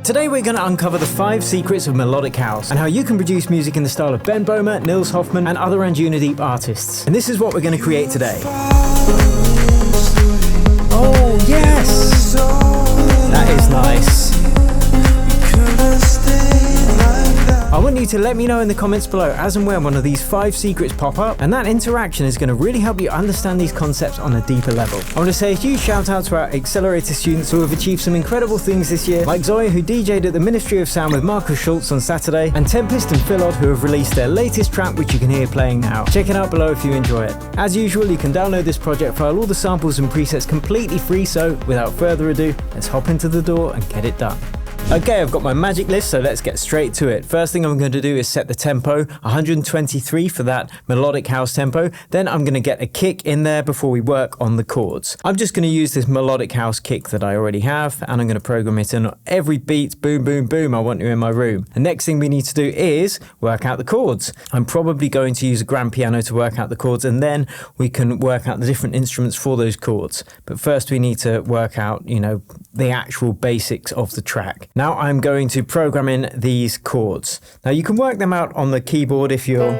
Today we're going to uncover the 5 secrets of melodic house and how you can produce music in the style of Ben Böhmer, Nils Hoffman and other Anjunadeep artists. And this is what we're going to create today. Oh yes! That is nice. I want you to let me know in the comments below as and when one of these 5 secrets pop up, and that interaction is going to really help you understand these concepts on a deeper level. I want to say a huge shout out to our accelerator students who have achieved some incredible things this year, like Zoe, who DJ'd at the Ministry of Sound with Marcus Schultz on Saturday, and Tempest and Philod, who have released their latest track, which you can hear playing now. Check it out below if you enjoy it. As usual, you can download this project file, all the samples and presets completely free, so without further ado, let's hop into the door and get it done. Okay, I've got my magic list, so let's get straight to it. First thing I'm going to do is set the tempo, 123 for that melodic house tempo. Then I'm going to get a kick in there before we work on the chords. I'm just going to use this melodic house kick that I already have, and I'm going to program it in every beat, boom, boom, boom, I want you in my room. The next thing we need to do is work out the chords. I'm probably going to use a grand piano to work out the chords, and then we can work out the different instruments for those chords. But first we need to work out, the actual basics of the track. Now I'm going to program in these chords. Now you can work them out on the keyboard if you're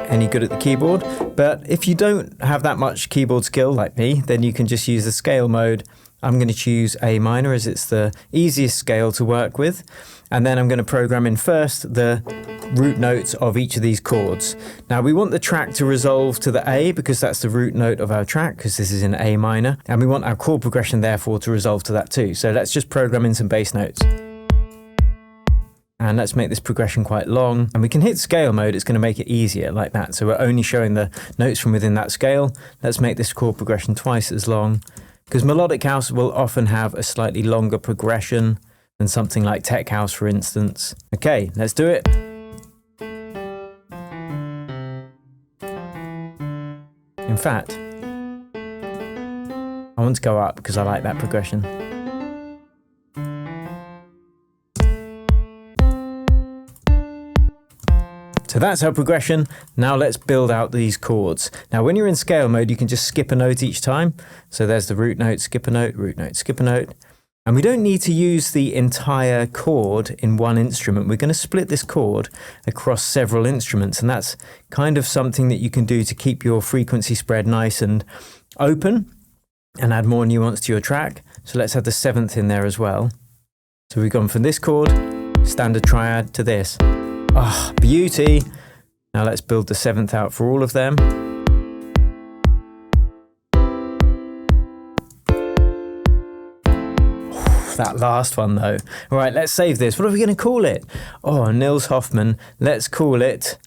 any good at the keyboard, but if you don't have that much keyboard skill like me, then you can just use the scale mode. I'm going to choose A minor as it's the easiest scale to work with, and then I'm going to program in first the root notes of each of these chords. Now we want the track to resolve to the A because that's the root note of our track, because this is in A minor, and we want our chord progression therefore to resolve to that too. So let's just program in some bass notes. And let's make this progression quite long, and we can hit scale mode. It's going to make it easier like that, so we're only showing the notes from within that scale. Let's make this chord progression twice as long, because melodic house will often have a slightly longer progression than something like tech house, for instance. Okay, let's do it. In fact, I want to go up because I like that progression. So that's our progression. Now let's build out these chords. Now when you're in scale mode, you can just skip a note each time. So there's the root note, skip a note, root note, skip a note. And we don't need to use the entire chord in one instrument. We're going to split this chord across several instruments, and that's kind of something that you can do to keep your frequency spread nice and open and add more nuance to your track. So let's add the 7th in there as well. So we've gone from this chord, standard triad, to this. Ah, oh, beauty. Now let's build the 7th out for all of them. That last one though. All right, let's save this. What are we going to call it? Oh, Nils Hoffman. Let's call it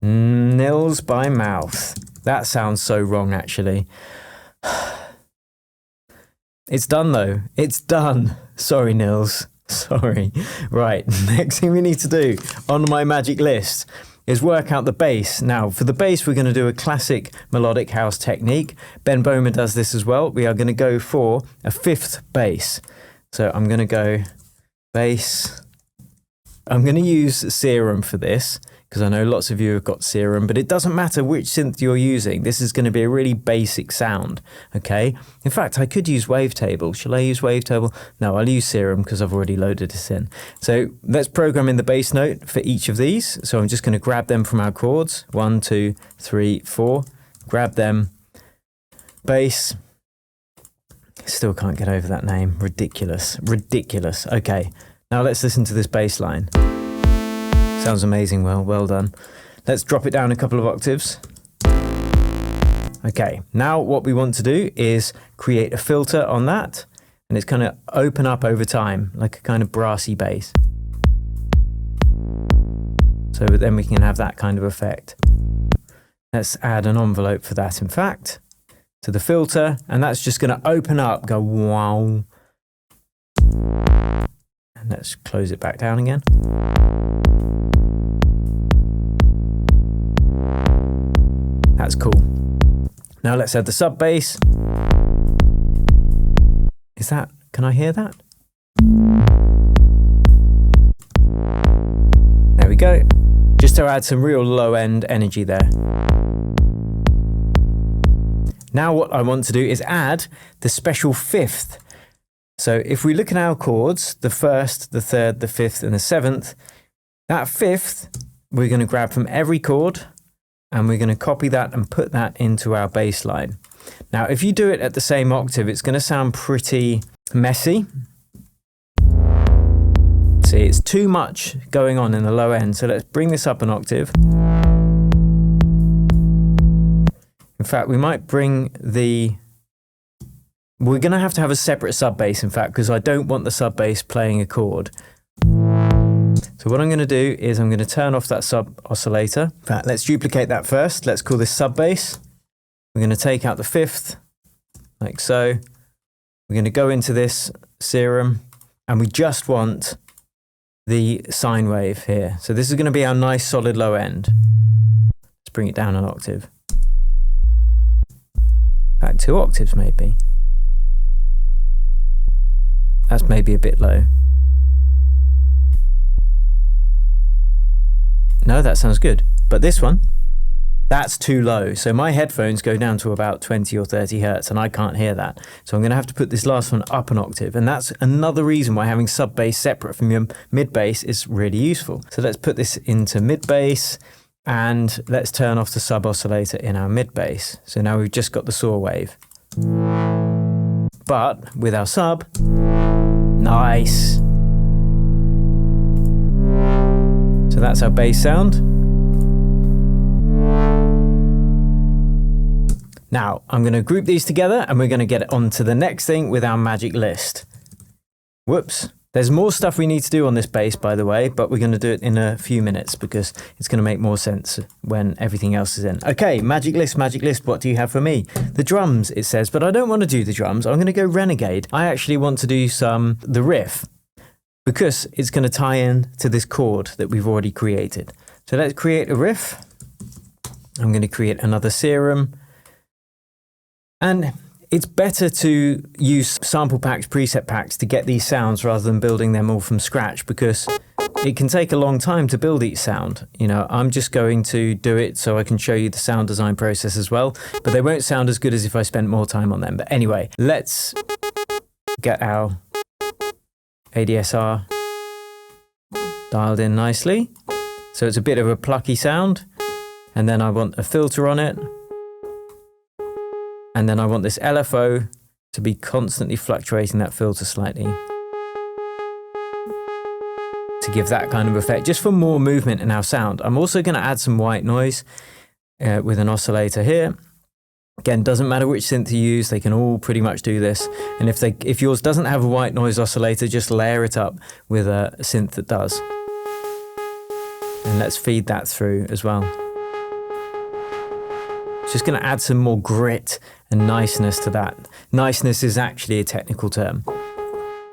Nils by Mouth. That sounds so wrong, actually. It's done though. It's done. Sorry, Nils. Sorry. Right, next thing we need to do on my magic list is work out the bass. Now, for the bass, we're going to do a classic melodic house technique. Ben Böhmer does this as well. We are going to go for a 5th bass. So I'm going to go bass. I'm going to use Serum for this, because I know lots of you have got Serum, but it doesn't matter which synth you're using. This is going to be a really basic sound, okay? In fact, I could use Wavetable. Shall I use Wavetable? No, I'll use Serum because I've already loaded this in. So let's program in the bass note for each of these. So I'm just going to grab them from our chords. 1, 2, 3, 4. Grab them. Bass. Still can't get over that name. Ridiculous. Ridiculous. Okay, now let's listen to this bass line. Sounds amazing. Well done. Let's drop it down a couple of octaves. Okay, now what we want to do is create a filter on that, and it's kind of open up over time, like a kind of brassy bass. So then we can have that kind of effect. Let's add an envelope for that, in fact, to the filter, and that's just going to open up, go wow. And let's close it back down again. That's cool. Now let's add the sub bass. Is that, can I hear that? There we go. Just to add some real low end energy there. Now what I want to do is add the special 5th So if we look at our chords, the 1st, the 3rd, the 5th, and the 7th, that 5th, we're going to grab from every chord, and we're going to copy that and put that into our bass line. Now, if you do it at the same octave, it's going to sound pretty messy. See, it's too much going on in the low end, so let's bring this up an octave. In fact, we might bring the... We're going to have a separate sub bass, in fact, because I don't want the sub bass playing a chord. So what I'm going to do is I'm going to turn off that sub oscillator. In fact, let's duplicate that first. Let's call this sub bass. We're going to take out the 5th, like so. We're going to go into this serum, and we just want the sine wave here. So this is going to be our nice solid low end. Let's bring it down an octave. In fact, 2 octaves maybe. That's maybe a bit low. No, that sounds good. But this one, that's too low. So my headphones go down to about 20 or 30 hertz and I can't hear that. So I'm going to have to put this last one up an octave. And that's another reason why having sub bass separate from your mid bass is really useful. So let's put this into mid bass and let's turn off the sub oscillator in our mid bass. So now we've just got the saw wave. But with our sub, nice. So that's our bass sound. Now, I'm going to group these together and we're going to get on to the next thing with our magic list. Whoops. There's more stuff we need to do on this bass, by the way, but we're going to do it in a few minutes because it's going to make more sense when everything else is in. Okay, magic list, what do you have for me? The drums, it says, but I don't want to do the drums. I'm going to go renegade. I actually want to do the riff because it's going to tie in to this chord that we've already created. So let's create a riff. I'm going to create another serum. And it's better to use sample packs, preset packs to get these sounds rather than building them all from scratch because it can take a long time to build each sound. You know, I'm just going to do it so I can show you the sound design process as well, but they won't sound as good as if I spent more time on them. But anyway, let's get our ADSR dialed in nicely. So it's a bit of a plucky sound. And then I want a filter on it. And then I want this LFO to be constantly fluctuating that filter slightly to give that kind of effect, just for more movement in our sound. I'm also going to add some white noise with an oscillator here. Again, doesn't matter which synth you use, they can all pretty much do this. And if yours doesn't have a white noise oscillator, just layer it up with a synth that does. And let's feed that through as well. Just going to add some more grit and niceness to that. Niceness is actually a technical term.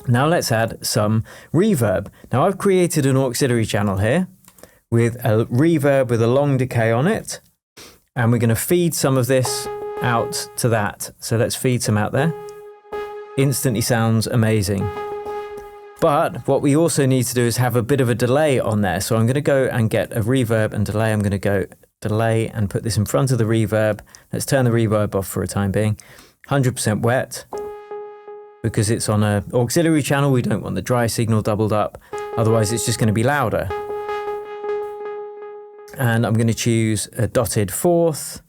Now let's add some reverb. Now I've created an auxiliary channel here with a reverb with a long decay on it. And we're going to feed some of this out to that. So let's feed some out there. Instantly sounds amazing. But what we also need to do is have a bit of a delay on there. So I'm going to go and get a reverb and delay. I'm going to go delay and put this in front of the reverb. Let's turn the reverb off for a time being. 100% wet because it's on an auxiliary channel. We don't want the dry signal doubled up. Otherwise it's just going to be louder. And I'm going to choose a dotted fourth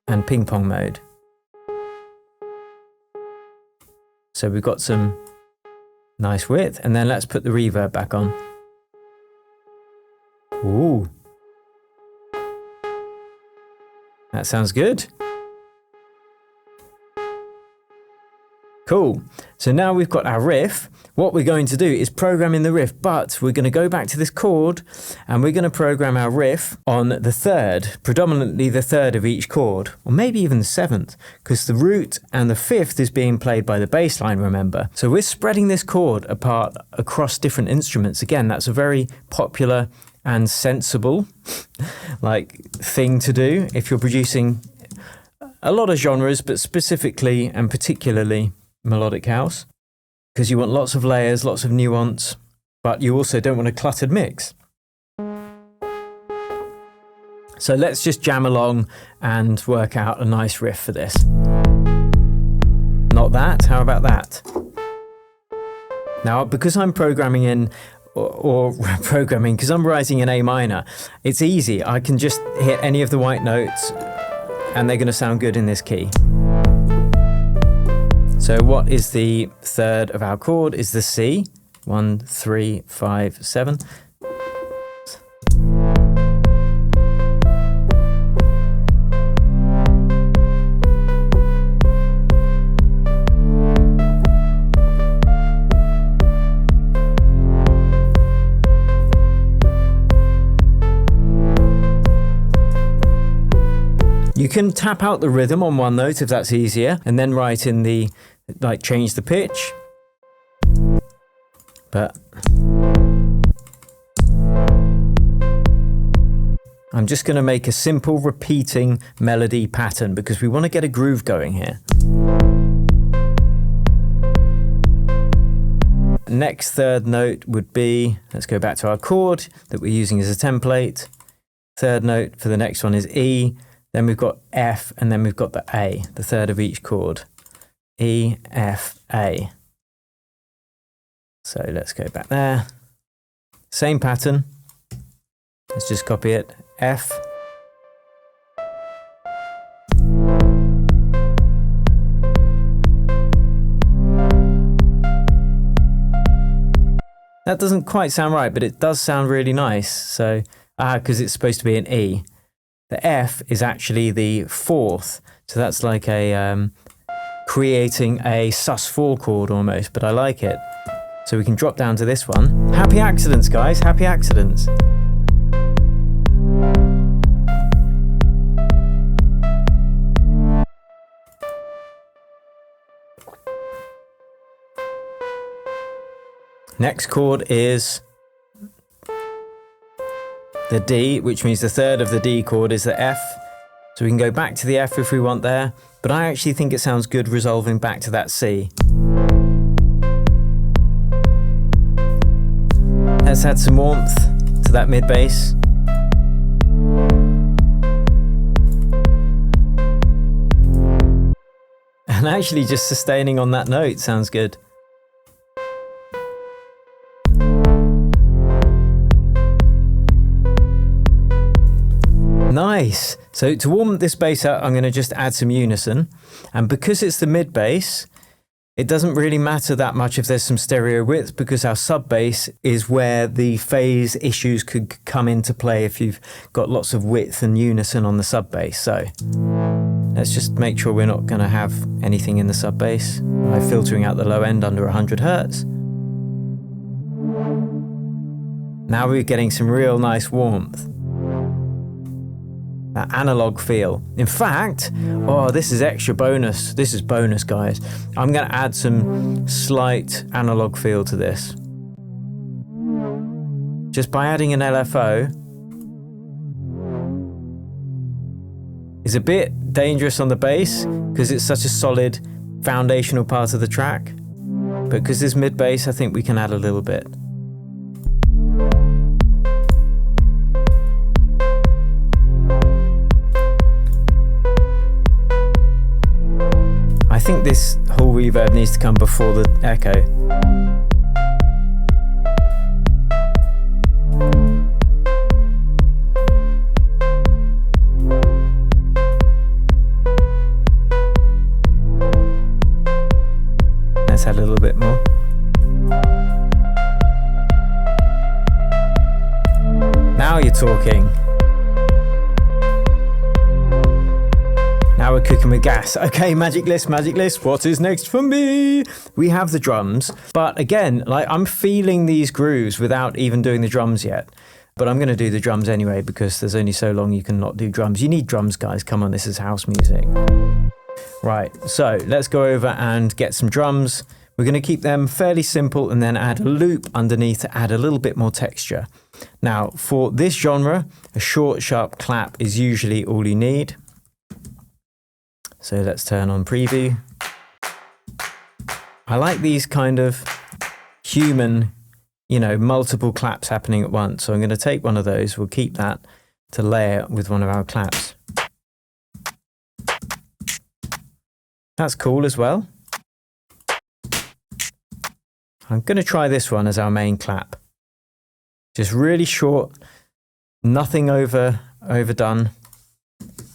and ping pong mode. So we've got some nice width, and then let's put the reverb back on. Ooh. That sounds good. Cool. So now we've got our riff. What we're going to do is program in the riff, but we're going to go back to this chord and we're going to program our riff on the 3rd, predominantly the 3rd of each chord, or maybe even the 7th, because the root and the 5th is being played by the bass line, remember. So we're spreading this chord apart across different instruments. Again, that's a very popular and sensible thing to do if you're producing a lot of genres, but specifically and particularly melodic house, because you want lots of layers, lots of nuance, but you also don't want a cluttered mix. So let's just jam along and work out a nice riff for this. Not that, how about that? Now, because I'm programming in, or programming, because I'm writing in A minor, it's easy. I can just hit any of the white notes and they're going to sound good in this key. So what is the third of our chord? Is the C. 1, 3, 5, 7. You can tap out the rhythm on one note if that's easier, and then write in the, like, change the pitch. But I'm just going to make a simple repeating melody pattern because we want to get a groove going here. Next third note would be, let's go back to our chord that we're using as a template. Third note for the next one is E. Then we've got F, and then we've got the A, the third of each chord. E, F, A. So let's go back there. Same pattern. Let's just copy it. F. That doesn't quite sound right, but it does sound really nice. So, because it's supposed to be an E. The F is actually the fourth, so that's like a creating a sus4 chord almost, but I like it. So we can drop down to this one. Happy accidents, guys, happy accidents. Next chord is the D, which means the third of the D chord is the F. So we can go back to the F if we want there, but I actually think it sounds good resolving back to that C. Let's add some warmth to that mid bass. And actually just sustaining on that note sounds good. Nice. So to warm this bass up, I'm going to just add some unison. And because it's the mid bass, it doesn't really matter that much if there's some stereo width, because our sub bass is where the phase issues could come into play if you've got lots of width and unison on the sub bass. So let's just make sure we're not going to have anything in the sub bass by filtering out the low end under 100 Hertz. Now we're getting some real nice warmth. That analog feel. In fact, oh, this is extra bonus. This is bonus, guys. I'm going to add some slight analog feel to this. Just by adding an LFO. It's a bit dangerous on the bass because it's such a solid foundational part of the track. But because this mid bass, I think we can add a little bit. I think this whole reverb needs to come before the echo. Let's add a little bit more. Now you're talking. Now we're cooking with gas. Okay, magic list, what is next for me? We have the drums, but again, like, I'm feeling these grooves without even doing the drums yet. But I'm going to do the drums anyway because there's only so long you can not do drums. You need drums, guys. Come on, this is house music. Right, so let's go over and get some drums. We're going to keep them fairly simple and then add a loop underneath to add a little bit more texture. Now, for this genre, a short, sharp clap is usually all you need. So let's turn on preview. I like these kind of human, multiple claps happening at once. So I'm going to take one of those. We'll keep that to layer with one of our claps. That's cool as well. I'm going to try this one as our main clap. Just really short, nothing overdone.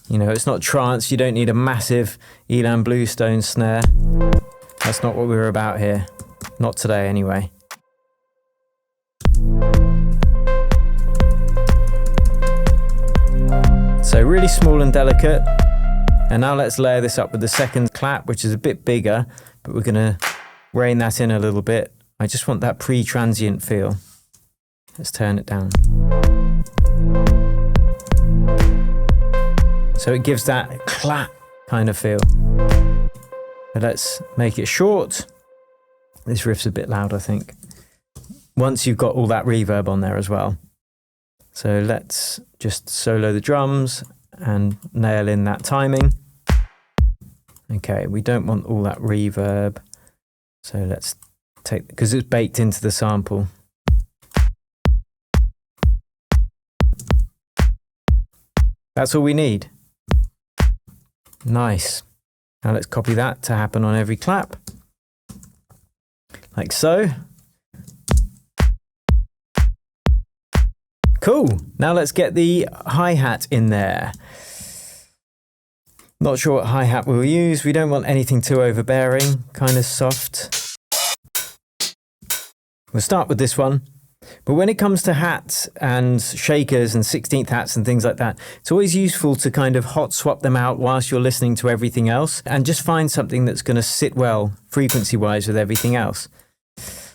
You know, it's not trance. You don't need a massive Elan Bluestone snare. That's not what we were about here. Not today, anyway. So really small and delicate. And now let's layer this up with the second clap, which is a bit bigger, but we're going to rein that in a little bit. I just want that pre-transient feel. Let's turn it down. So it gives that clap kind of feel. But let's make it short. This riff's a bit loud, I think. Once you've got all that reverb on there as well. So let's just solo the drums and nail in that timing. Okay, we don't want all that reverb. So let's take, because it's baked into the sample. That's all we need. Nice. Now let's copy that to happen on every clap. Like so. Cool. Now let's get the hi-hat in there. Not sure what hi-hat we'll use. We don't want anything too overbearing, kind of soft. We'll start with this one. But when it comes to hats and shakers and 16th hats and things like that, it's always useful to kind of hot swap them out whilst you're listening to everything else and just find something that's going to sit well frequency-wise with everything else.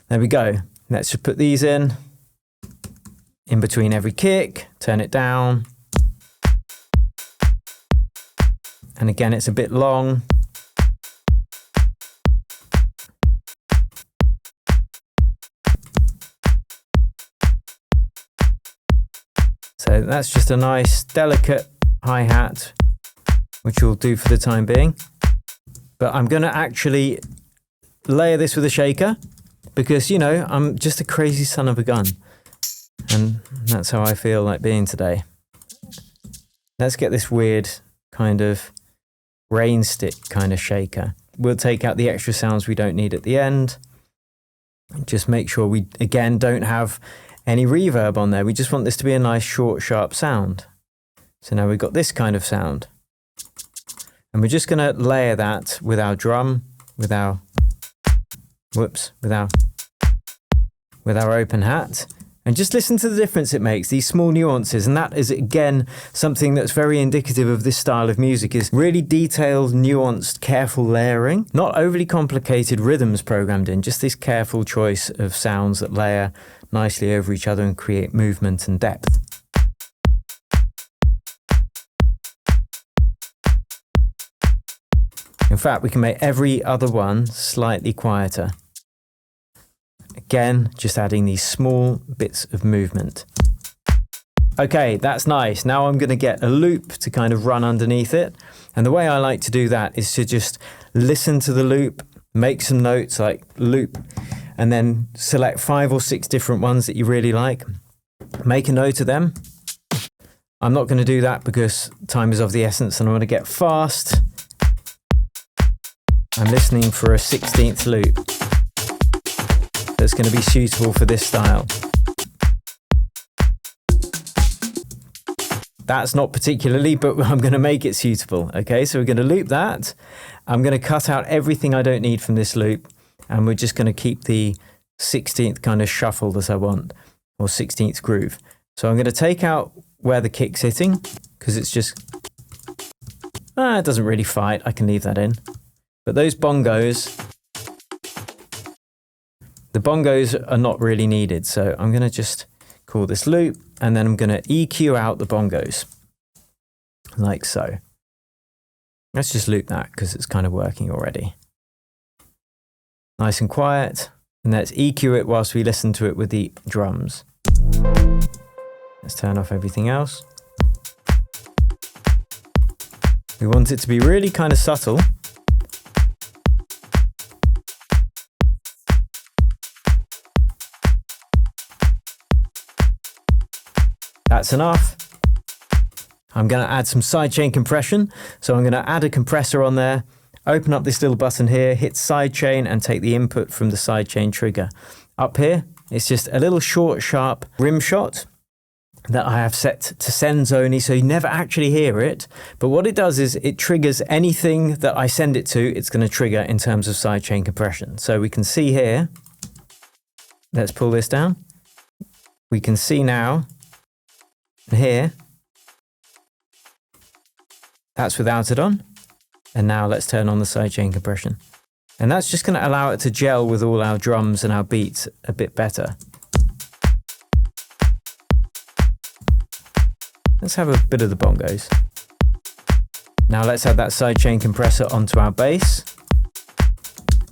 There we go. Let's just put these in between every kick, turn it down. And again, it's a bit long. So that's just a nice, delicate hi-hat, which we'll do for the time being. But I'm going to actually layer this with a shaker because, you know, I'm just a crazy son of a gun. And that's how I feel like being today. Let's get this weird kind of rain stick kind of shaker. We'll take out the extra sounds we don't need at the end. Just make sure we, again, don't have any reverb on there. We just want this to be a nice, short, sharp sound. So now we've got this kind of sound. And we're just going to layer that with our drum, with our open hat. And just listen to the difference it makes, these small nuances. And that is, again, something that's very indicative of this style of music, is really detailed, nuanced, careful layering. Not overly complicated rhythms programmed in, just this careful choice of sounds that layer nicely over each other and create movement and depth. In fact, we can make every other one slightly quieter. Again, just adding these small bits of movement. Okay, that's nice. Now I'm going to get a loop to kind of run underneath it. And the way I like to do that is to just listen to the loop, make some notes like loop, and then select 5 or 6 different ones that you really like. Make a note of them. I'm not going to do that because time is of the essence and I want to get fast. I'm listening for a 16th loop that's going to be suitable for this style. That's not particularly, but I'm going to make it suitable. Okay, so we're going to loop that. I'm going to cut out everything I don't need from this loop, and we're just going to keep the 16th kind of shuffled as I want, or 16th groove. So I'm going to take out where the kick's hitting, because it's just, it doesn't really fight. I can leave that in. But those bongos, the bongos are not really needed. So I'm going to just call this loop, and then I'm going to EQ out the bongos, like so. Let's just loop that because it's kind of working already. Nice and quiet. And let's EQ it whilst we listen to it with the drums. Let's turn off everything else. We want it to be really kind of subtle. That's enough. I'm going to add some sidechain compression. So I'm going to add a compressor on there. open up this little button here, hit sidechain and take the input from the sidechain trigger. Up here, it's just a little short, sharp rim shot that I have set to sends only, so you never actually hear it. But what it does is it triggers anything that I send it to, it's going to trigger in terms of sidechain compression. So we can see here, let's pull this down. We can see now, here, that's without it on. And now let's turn on the sidechain compression. And that's just going to allow it to gel with all our drums and our beats a bit better. Let's have a bit of the bongos. Now let's add that sidechain compressor onto our bass.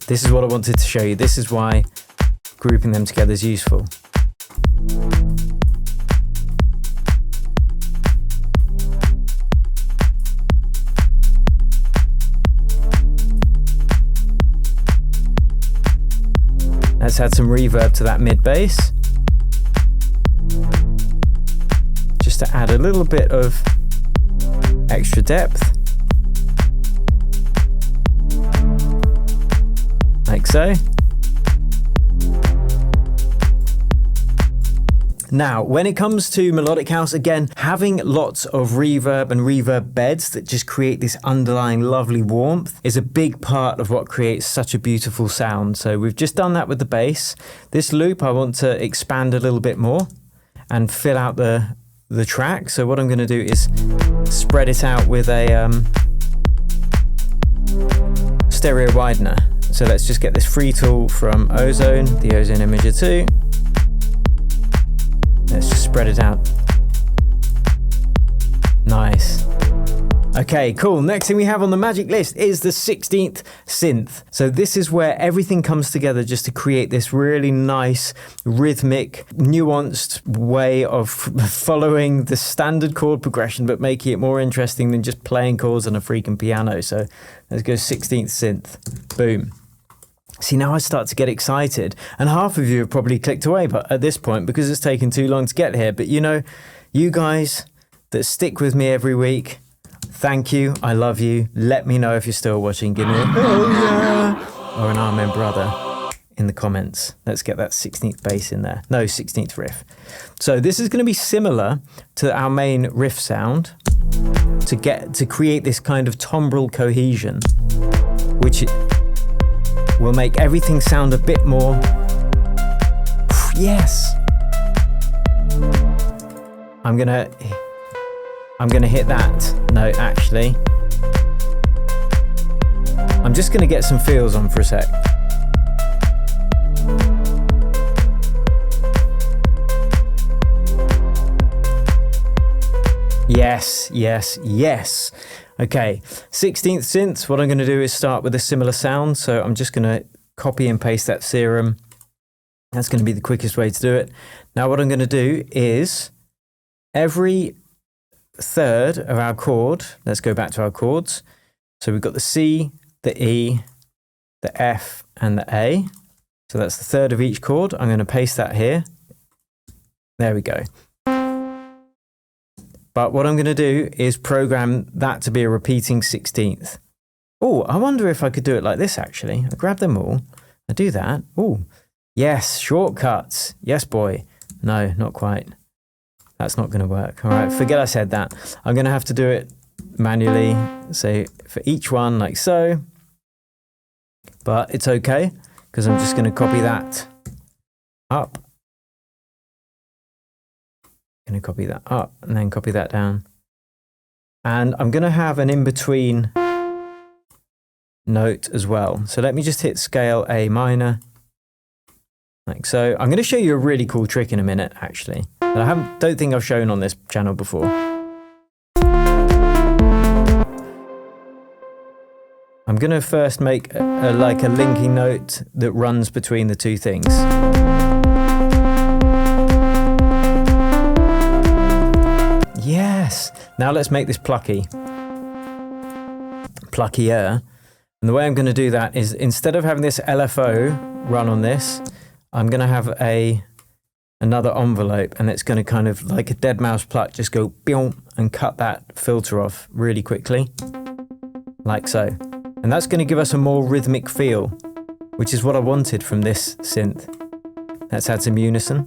This is what I wanted to show you. This is why grouping them together is useful. Let's add some reverb to that mid bass. Just to add a little bit of extra depth. Like so. Now, when it comes to Melodic House, again, having lots of reverb and reverb beds that just create this underlying lovely warmth is a big part of what creates such a beautiful sound. So we've just done that with the bass. This loop I want to expand a little bit more and fill out the track. So what I'm going to do is spread it out with a stereo widener. So let's just get this free tool from Ozone, the Ozone Imager 2. Let's just spread it out. Nice. Okay, cool. Next thing we have on the magic list is the 16th synth. So this is where everything comes together just to create this really nice, rhythmic, nuanced way of following the standard chord progression, but making it more interesting than just playing chords on a freaking piano. So let's go 16th synth. Boom. See, now I start to get excited, and half of you have probably clicked away but at this point because it's taken too long to get here. But you know, you guys that stick with me every week, thank you, I love you. Let me know if you're still watching. Give me a oh yeah or an amen brother in the comments. Let's get that 16th bass in there. No, 16th riff. So this is going to be similar to our main riff sound to create this kind of timbral cohesion, which will make everything sound a bit more. Yes. I'm gonna hit that note actually. I'm just gonna get some feels on for a sec. Yes, yes, yes. Okay, 16th synth, what I'm going to do is start with a similar sound. So I'm just going to copy and paste that serum. That's going to be the quickest way to do it. Now what I'm going to do is every third of our chord, let's go back to our chords. So we've got the C, the E, the F, and the A. So that's the third of each chord. I'm going to paste that here. There we go. But what I'm going to do is program that to be a repeating 16th. Oh, I wonder if I could do it like this actually. I grab them all, I do that. Oh, yes, shortcuts. Yes, boy. No, not quite. That's not going to work. All right, forget I said that. I'm going to have to do it manually. So for each one, like so. But it's okay, because I'm just going to copy that up. Going to copy that up and then copy that down. And I'm going to have an in-between note as well. So let me just hit scale A minor, like so. I'm going to show you a really cool trick in a minute, actually, that I don't think I've shown on this channel before. I'm going to first make like a linking note that runs between the two things. Yes. Now let's make this plucky. Pluckier. And the way I'm going to do that is instead of having this LFO run on this, I'm going to have another envelope, and it's going to kind of like a dead mouse pluck, just go boom and cut that filter off really quickly. Like so. And that's going to give us a more rhythmic feel, which is what I wanted from this synth. Let's add some unison.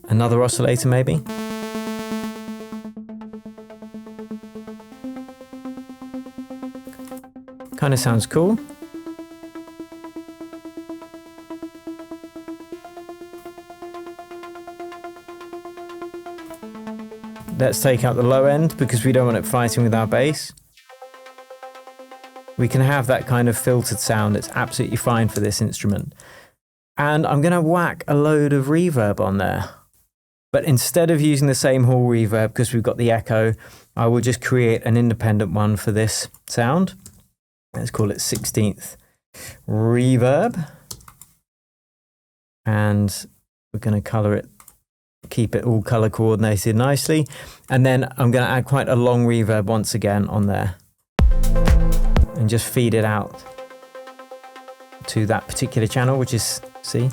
Another oscillator maybe. Kind of sounds cool. Let's take out the low end because we don't want it fighting with our bass. We can have that kind of filtered sound. It's absolutely fine for this instrument. And I'm going to whack a load of reverb on there. But instead of using the same hall reverb, because we've got the echo, I will just create an independent one for this sound. Let's call it 16th reverb. And we're going to color it, keep it all color coordinated nicely. And then I'm going to add quite a long reverb once again on there. And just feed it out to that particular channel, which is C.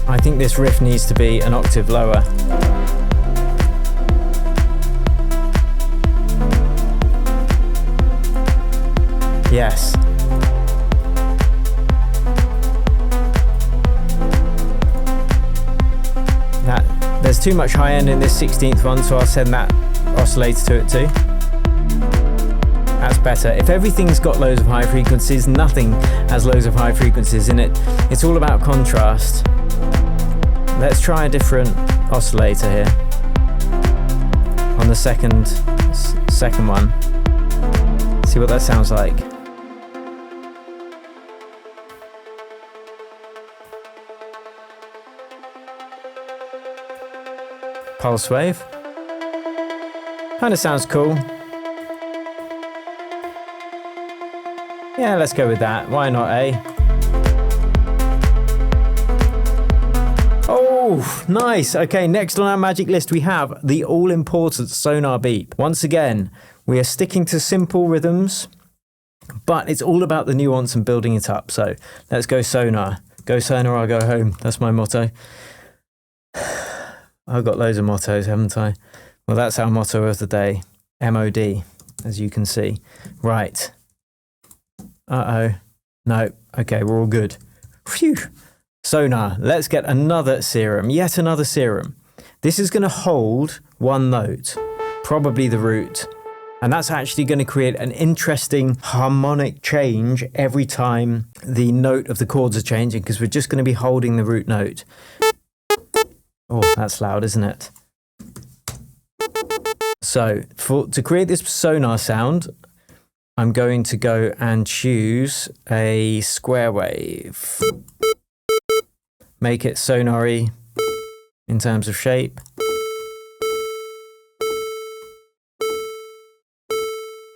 I think this riff needs to be an octave lower. Yes. There's too much high end in this 16th one, so I'll send that oscillator to it too. That's better. If everything's got loads of high frequencies, nothing has loads of high frequencies in it. It's all about contrast. Let's try a different oscillator here on the second one. See what that sounds like. Pulse wave. Kind of sounds cool. Yeah, let's go with that. Why not, eh? Oh, nice. Okay, next on our magic list we have the all-important Sonar Beep. Once again, we are sticking to simple rhythms, but it's all about the nuance and building it up. So let's go Sonar. Go Sonar or go home. That's my motto. I've got loads of mottos, haven't I? Well, that's our motto of the day. MOD, as you can see. Right. Uh-oh. No. Okay, we're all good. Phew. Sonar. Let's get another serum. Yet another serum. This is going to hold one note, probably the root. And that's actually going to create an interesting harmonic change every time the note of the chords are changing, because we're just going to be holding the root note. Oh, that's loud, isn't it? So, to create this sonar sound, I'm going to go and choose a square wave. Make it sonar-y in terms of shape.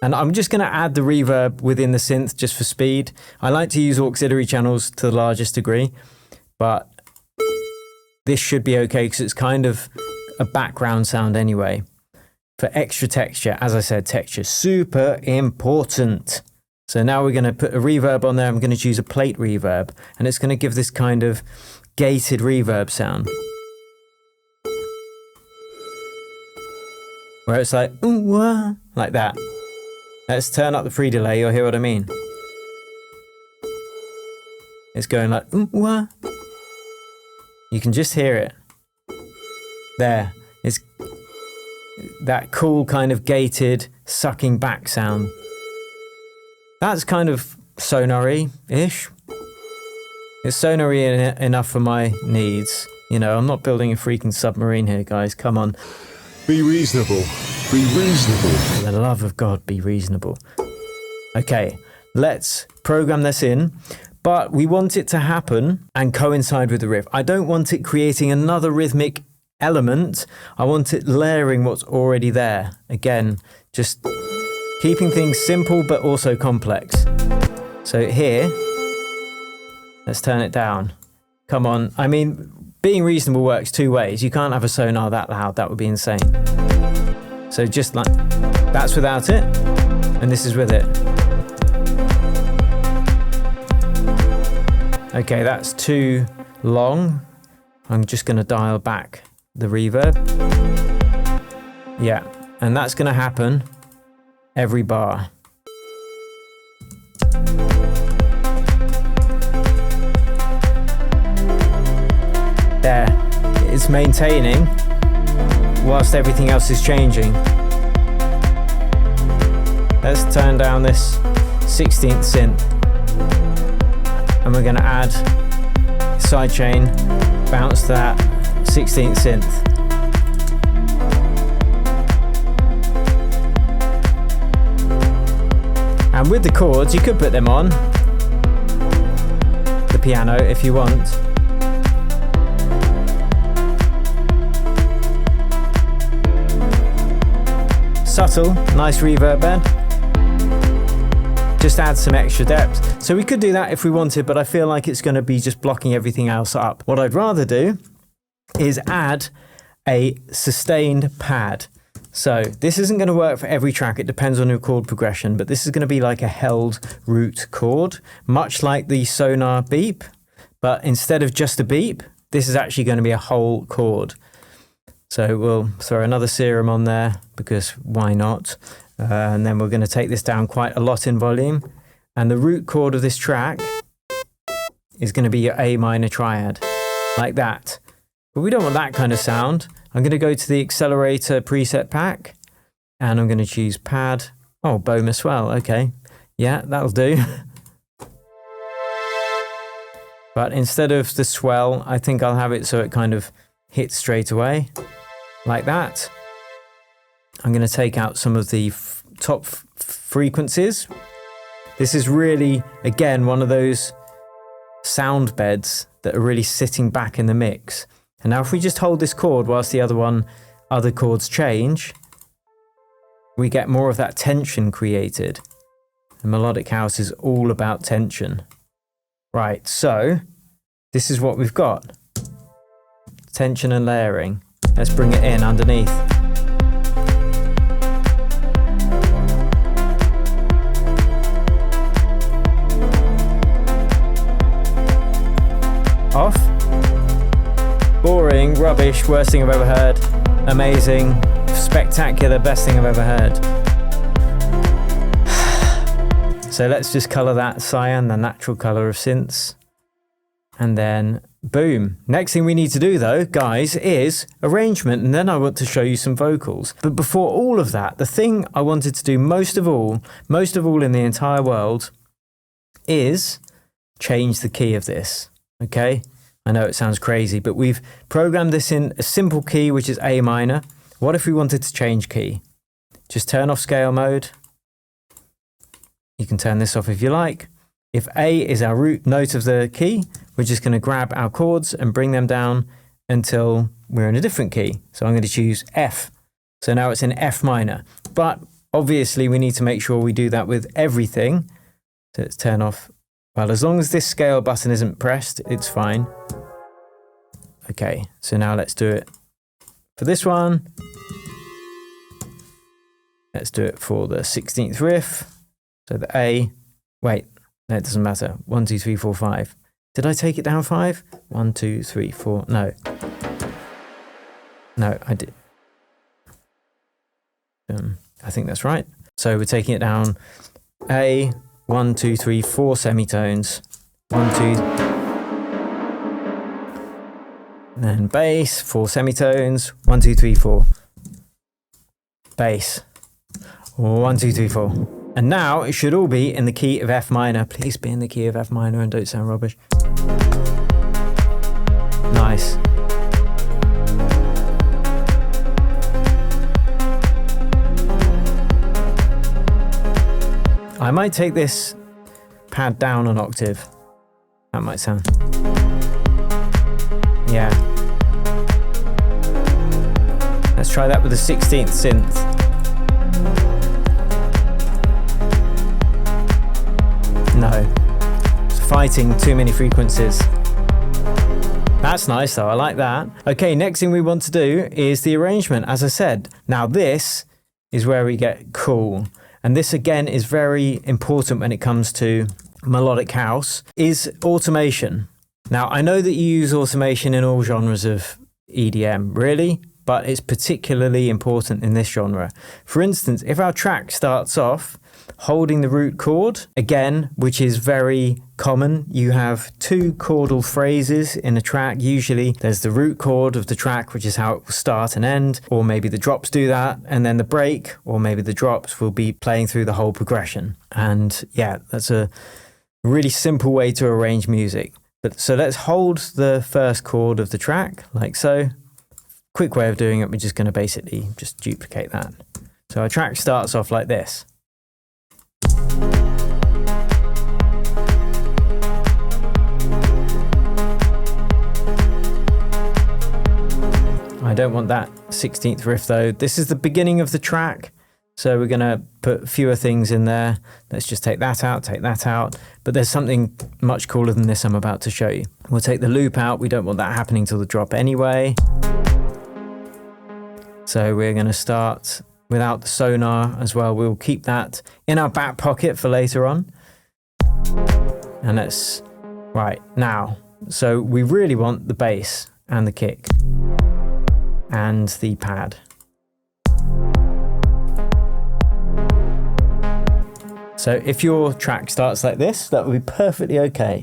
And I'm just going to add the reverb within the synth just for speed. I like to use auxiliary channels to the largest degree, but this should be okay because it's kind of a background sound anyway. For extra texture, as I said, texture super important. So now we're going to put a reverb on there. I'm going to choose a plate reverb, and it's going to give this kind of gated reverb sound. Where it's like, ooh, like that. Let's turn up the free delay, you'll hear what I mean. It's going like, ooh. You can just hear it. There. It's that cool kind of gated, sucking back sound. That's kind of sonar-y-ish. It's sonar-y enough for my needs. You know, I'm not building a freaking submarine here, guys. Come on. Be reasonable. Be reasonable. For the love of God, be reasonable. Okay, let's program this in. But we want it to happen and coincide with the riff. I don't want it creating another rhythmic element. I want it layering what's already there. Again, just keeping things simple but also complex. So here, let's turn it down. Come on. I mean, being reasonable works two ways. You can't have a sonar that loud. That would be insane. So just like, that's without it, and this is with it. Okay, that's too long. I'm just going to dial back the reverb. Yeah, and that's going to happen every bar. There, it's maintaining whilst everything else is changing. Let's turn down this 16th synth. And we're going to add sidechain, bounce to that 16th synth. And with the chords, you could put them on the piano if you want. Subtle, nice reverb bed. Just add some extra depth. So we could do that if we wanted, but I feel like it's going to be just blocking everything else up. What I'd rather do is add a sustained pad. So this isn't going to work for every track. It depends on your chord progression, but this is going to be like a held root chord, much like the Sonar Beep. But instead of just a beep, this is actually going to be a whole chord. So we'll throw another serum on there because why not? And then we're going to take this down quite a lot in volume. And the root chord of this track is going to be your A minor triad, like that. But we don't want that kind of sound. I'm going to go to the accelerator preset pack and I'm going to choose pad. Oh, Bohm swell. Okay. Yeah, that'll do. But instead of the swell, I think I'll have it so it kind of hits straight away, like that. I'm going to take out some of the top frequencies. This is really, again, one of those sound beds that are really sitting back in the mix. And now if we just hold this chord whilst the other chords change, we get more of that tension created. The Melodic House is all about tension. Right, so this is what we've got. Tension and layering. Let's bring it in underneath. Off. Boring, rubbish, worst thing I've ever heard. Amazing, spectacular, best thing I've ever heard. So let's just colour that cyan, the natural colour of synths. And then boom. Next thing we need to do though, guys, is arrangement, and then I want to show you some vocals. But before all of that, the thing I wanted to do most of all in the entire world is change the key of this, okay? I know it sounds crazy, but we've programmed this in a simple key, which is A minor. What if we wanted to change key? Just turn off scale mode. You can turn this off if you like. If A is our root note of the key, we're just going to grab our chords and bring them down until we're in a different key. So I'm going to choose F. So now it's in F minor. But obviously we need to make sure we do that with everything. So let's turn off. Well, as long as this scale button isn't pressed, it's fine. Okay, so now let's do it for this one. Let's do it for the 16th riff. So the A, wait, no, it doesn't matter. 1, 2, 3, 4, 5. Did I take it down 5? 1, 2, 3, 4, no. No, I did. I think that's right. So we're taking it down A, 1, 2, 3, 4 semitones. 1, 2. Then bass, 4 semitones. 1, 2, 3, 4. Bass. 1, 2, 3, 4. And now it should all be in the key of F minor. Please be in the key of F minor and don't sound rubbish. Nice. I might take this pad down an octave. That might sound. Yeah. Let's try that with the 16th synth. No. It's fighting too many frequencies. That's nice though, I like that. Okay, next thing we want to do is the arrangement, as I said. Now this is where we get cool. And this again is very important when it comes to Melodic House is automation. Now, I know that you use automation in all genres of EDM, really, but it's particularly important in this genre. For instance, if our track starts off holding the root chord, again, which is very common, you have two chordal phrases in a track. Usually there's the root chord of the track, which is how it will start and end, or maybe the drops do that, and then the break, or maybe the drops will be playing through the whole progression. And yeah, that's a really simple way to arrange music. So let's hold the first chord of the track, like so. Quick way of doing it, we're just going to basically just duplicate that. So our track starts off like this. I don't want that 16th riff though. This is the beginning of the track, so we're going to put fewer things in there. Let's just take that out. But there's something much cooler than this I'm about to show you. We'll take the loop out. We don't want that happening till the drop anyway. So we're going to start without the sonar as well. We'll keep that in our back pocket for later on. And let's, right, now. So we really want the bass and the kick and the pad. So if your track starts like this, that would be perfectly okay.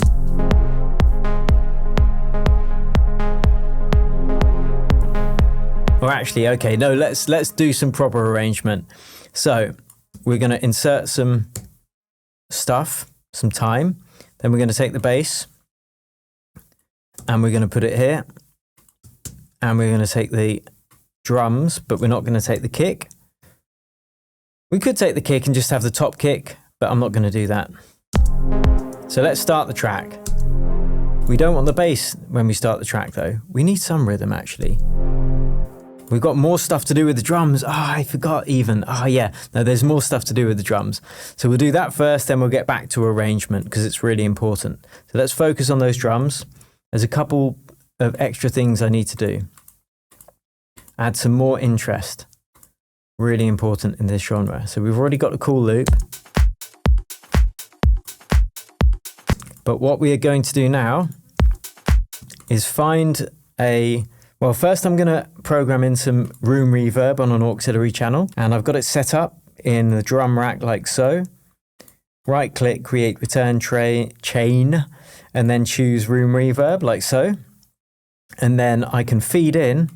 Or actually, okay, no, let's do some proper arrangement. So we're going to insert some stuff, some time. Then we're going to take the bass and we're going to put it here. And we're going to take the drums, but we're not going to take the kick. We could take the kick and just have the top kick, but I'm not going to do that. So let's start the track. We don't want the bass when we start the track though. We need some rhythm actually. We've got more stuff to do with the drums. I forgot even. Yeah, no, there's more stuff to do with the drums. So we'll do that first, then we'll get back to arrangement because it's really important. So let's focus on those drums. There's a couple of extra things I need to do. Add some more interest. Really important in this genre. So we've already got a cool loop. But what we are going to do now is find a... Well, first I'm going to program in some room reverb on an auxiliary channel, and I've got it set up in the drum rack like so. Right click, create return chain, and then choose room reverb like so. And then I can feed in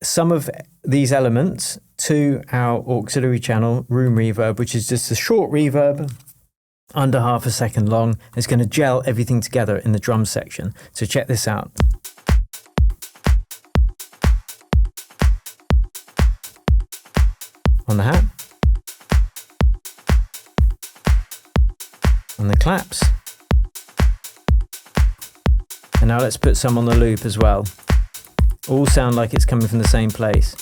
some of these elements to our auxiliary channel room reverb, which is just a short reverb under half a second long. It's going to gel everything together in the drum section. So check this out. On the hat, on the claps, and now let's put some on the loop as well. All sound like it's coming from the same place.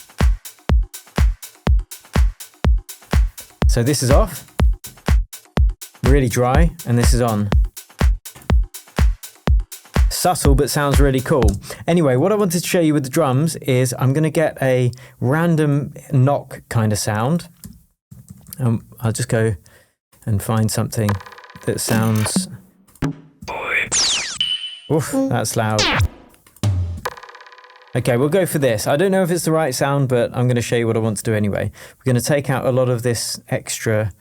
So this is off, really dry, and this is on. Subtle, but sounds really cool. Anyway, what I wanted to show you with the drums is I'm going to get a random knock kind of sound. I'll just go and find something that sounds... Oof, that's loud. Okay, we'll go for this. I don't know if it's the right sound, but I'm going to show you what I want to do anyway. We're going to take out a lot of this extra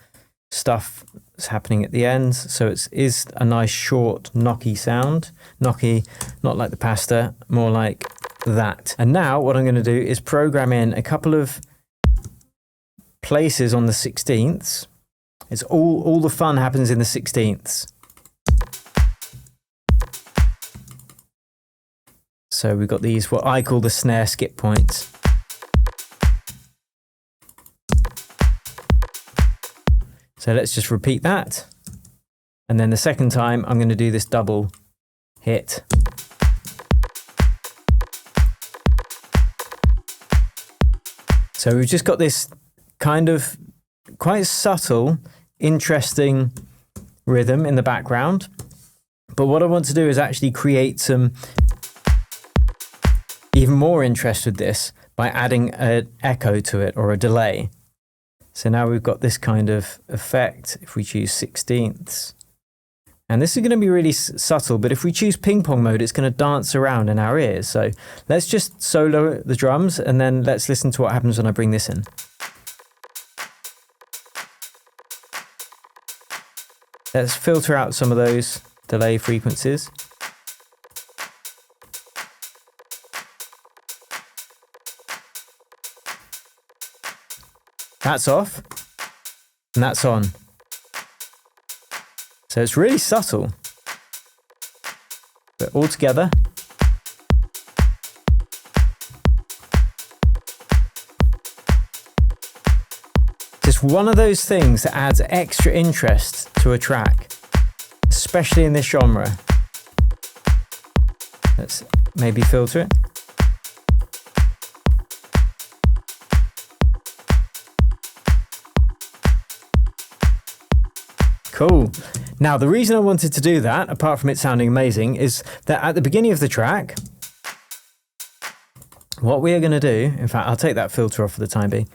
stuff that's happening at the end, so it is a nice short knocky sound. Knocky, not like the pasta, more like that. And now what I'm going to do is program in a couple of places on the 16ths. It's all the fun happens in the 16ths. So we've got these, what I call the snare skip points. So let's just repeat that. And then the second time, I'm going to do this double hit. So we've just got this kind of quite subtle, interesting rhythm in the background. But what I want to do is actually create some even more interest with this by adding an echo to it or a delay. So now we've got this kind of effect if we choose 16ths. And this is going to be really subtle, but if we choose ping pong mode, it's going to dance around in our ears. So let's just solo the drums and then let's listen to what happens when I bring this in. Let's filter out some of those delay frequencies. That's off, and that's on. So it's really subtle, but all together. Just one of those things that adds extra interest to a track, especially in this genre. Let's maybe filter it. Cool. Now, the reason I wanted to do that, apart from it sounding amazing, is that at the beginning of the track, what we are going to do, in fact, I'll take that filter off for the time being.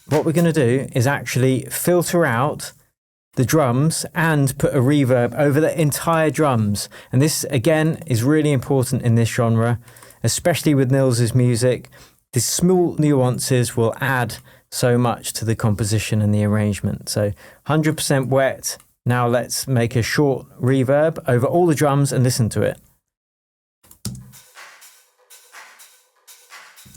What we're going to do is actually filter out the drums and put a reverb over the entire drums. And this, again, is really important in this genre, especially with Nils's music. These small nuances will add so much to the composition and the arrangement. So 100% wet. Now let's make a short reverb over all the drums and listen to it.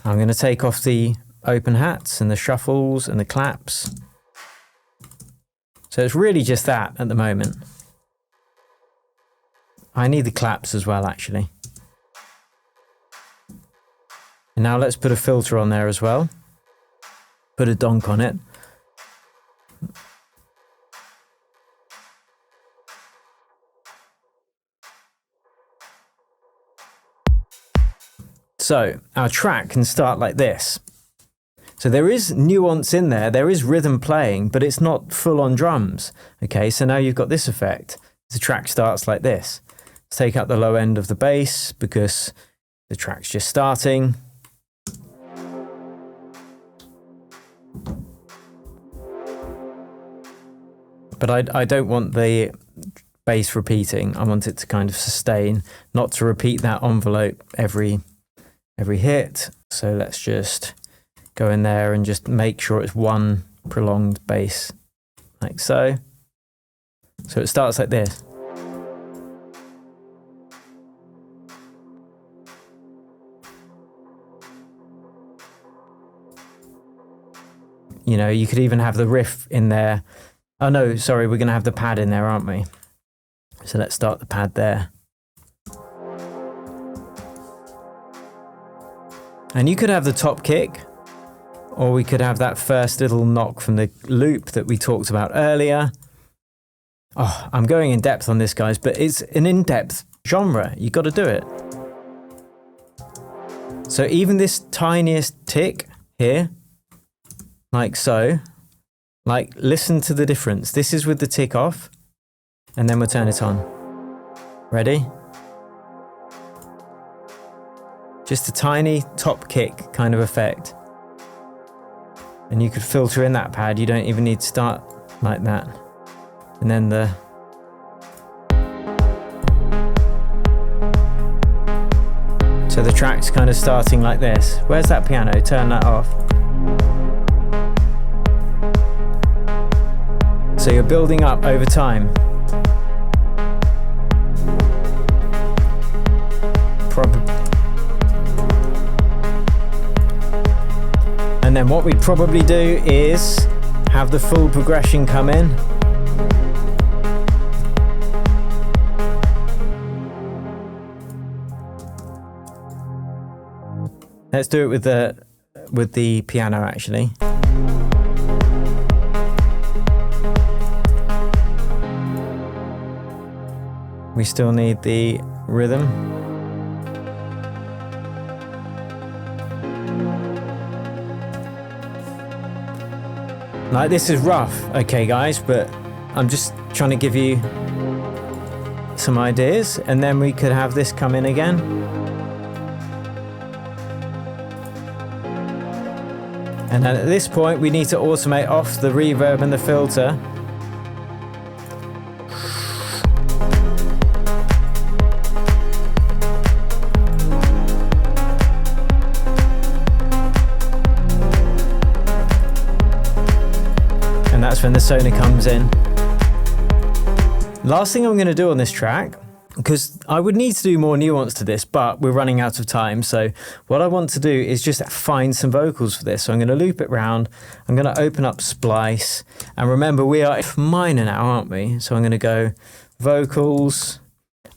I'm going to take off the open hats and the shuffles and the claps. So it's really just that at the moment. I need the claps as well, actually. And now let's put a filter on there as well. Put a donk on it. So our track can start like this. So there is nuance in there, there is rhythm playing, but it's not full on drums. Okay, so now you've got this effect. The track starts like this. Let's take out the low end of the bass because the track's just starting. But I don't want the bass repeating. I want it to kind of sustain, not to repeat that envelope every hit. So let's just go in there and just make sure it's one prolonged bass, like so. So it starts like this. You know, you could even have the riff in there. Oh no, sorry, we're going to have the pad in there, aren't we? So let's start the pad there. And you could have the top kick, or we could have that first little knock from the loop that we talked about earlier. Oh, I'm going in depth on this, guys, but it's an in-depth genre. You've got to do it. So even this tiniest tick here, like so, like listen to the difference. This is with the tick off, and then we'll turn it on. Ready? Just a tiny top kick kind of effect. And you could filter in that pad. You don't even need to start like that. And then the... So the track's kind of starting like this. Where's that piano? Turn that off. So you're building up over time. And then what we'd probably do is have the full progression come in. Let's do it with the piano actually. We still need the rhythm. Like, this is rough, okay guys, but I'm just trying to give you some ideas, and then we could have this come in again. And then at this point we need to automate off the reverb and the filter. That's when the Sonar comes in. Last thing I'm going to do on this track, because I would need to do more nuance to this, but we're running out of time. So what I want to do is just find some vocals for this. So I'm going to loop it round. I'm going to open up Splice. And remember, we are F minor now, aren't we? So I'm going to go vocals.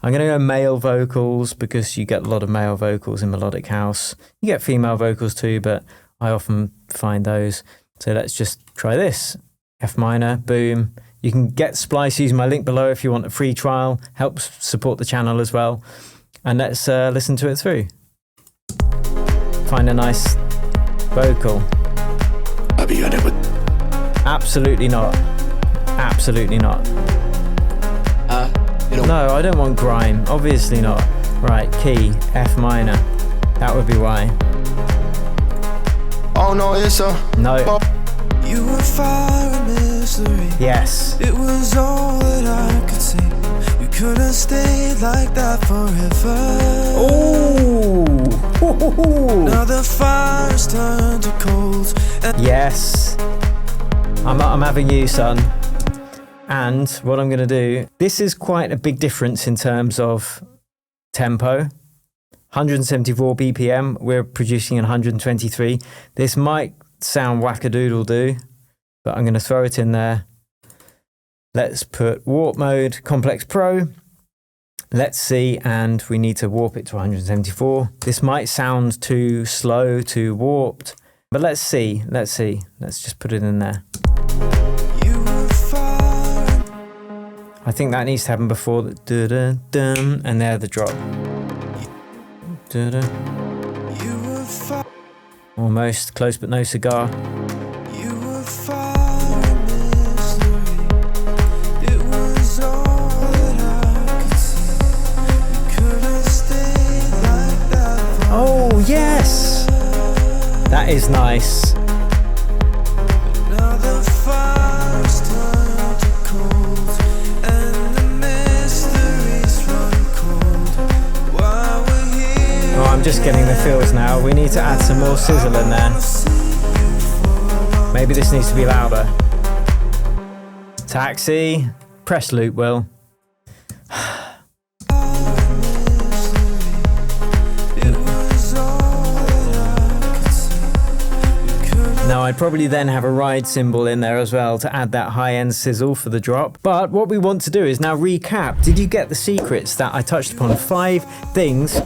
I'm going to go male vocals because you get a lot of male vocals in Melodic House. You get female vocals too, but I often find those. So let's just try this. F minor, boom. You can get Splice using my link below if you want a free trial. Helps support the channel as well. And let's listen to it through. Find a nice vocal. Absolutely not. Absolutely not. No, I don't want grime. Obviously not. Right, key, F minor. That would be why. Oh no, it's a... No. You were fire and mystery. Yes. It was all that I could see. You could have stayed like that forever. Oh. Now the fire's turned to cold. Yes. I'm having you, son. And what I'm going to do, this is quite a big difference in terms of tempo. 174 BPM, we're producing in 123. This might sound wackadoodle-doo, but I'm going to throw it in there. Let's put warp mode, complex pro. Let's see, and we need to warp it to 174. This might sound too slow, too warped, but let's see. Let's just put it in there. I think that needs to happen before the da-da-dum, and there the drop. Da-da. Almost close but no cigar. Oh yes! That is nice. I'm just getting the feels now. We need to add some more sizzle in there. Maybe this needs to be louder. Taxi. Press loop, Will. Now I'd probably then have a ride cymbal in there as well to add that high-end sizzle for the drop. But what we want to do is now recap. Did you get the secrets that I touched upon? 5 things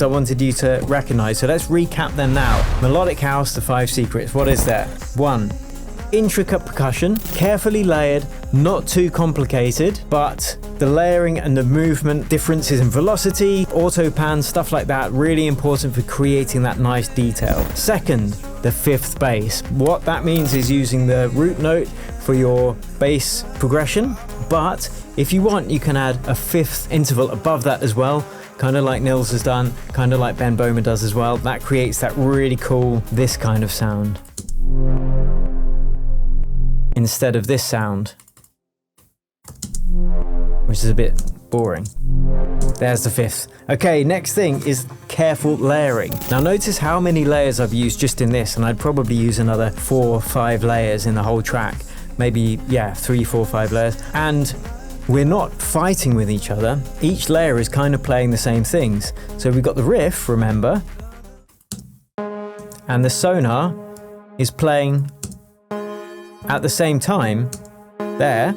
I wanted you to recognize. So let's recap them now. Melodic House, the 5 secrets. What is there? 1. Intricate percussion, carefully layered, not too complicated, but the layering and the movement, differences in velocity, auto pan, stuff like that, really important for creating that nice detail. 2nd, the 5th bass. What that means is using the root note for your bass progression, but if you want, you can add a 5th interval above that as well. Kind of like Nils has done, kind of like Ben Bowman does as well. That creates that really cool, this kind of sound. Instead of this sound, which is a bit boring. There's the 5th. Okay, next thing is careful layering. Now notice how many layers I've used just in this, and I'd probably use another 4 or 5 layers in the whole track. Maybe, yeah, 3, 4, 5 layers. And we're not fighting with each other. Each layer is kind of playing the same things. So we've got the riff, remember, and the Sonar is playing at the same time there.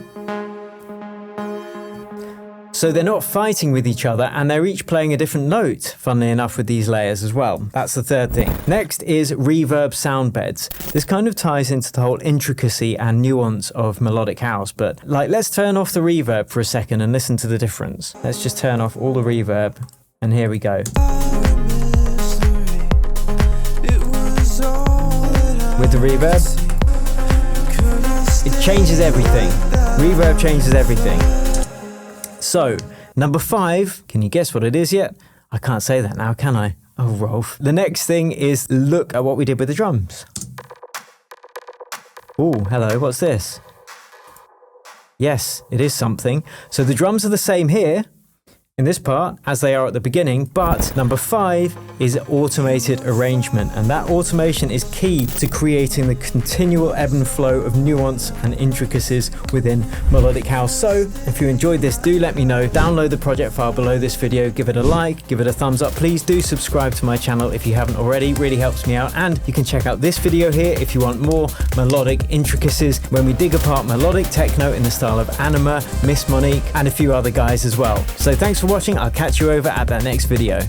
So they're not fighting with each other, and they're each playing a different note, funnily enough, with these layers as well. That's the 3rd thing. Next is reverb sound beds. This kind of ties into the whole intricacy and nuance of Melodic House, but let's turn off the reverb for a second and listen to the difference. Let's just turn off all the reverb, and here we go. With the reverb, it changes everything. Reverb changes everything. So, number 5, can you guess what it is yet? I can't say that now, can I? Oh, Rolf. The next thing is look at what we did with the drums. Oh, hello, what's this? Yes, it is something. So the drums are the same here, in this part as they are at the beginning, but number 5 is automated arrangement, and that automation is key to creating the continual ebb and flow of nuance and intricacies within Melodic House. So if you enjoyed this, do let me know. Download the project file below this video, give it a like, give it a thumbs up. Please do subscribe to my channel if you haven't already, really helps me out. And you can check out this video here if you want more melodic intricacies when we dig apart melodic techno in the style of Anima, Miss Monique and a few other guys as well. So thanks for watching. I'll catch you over at that next video.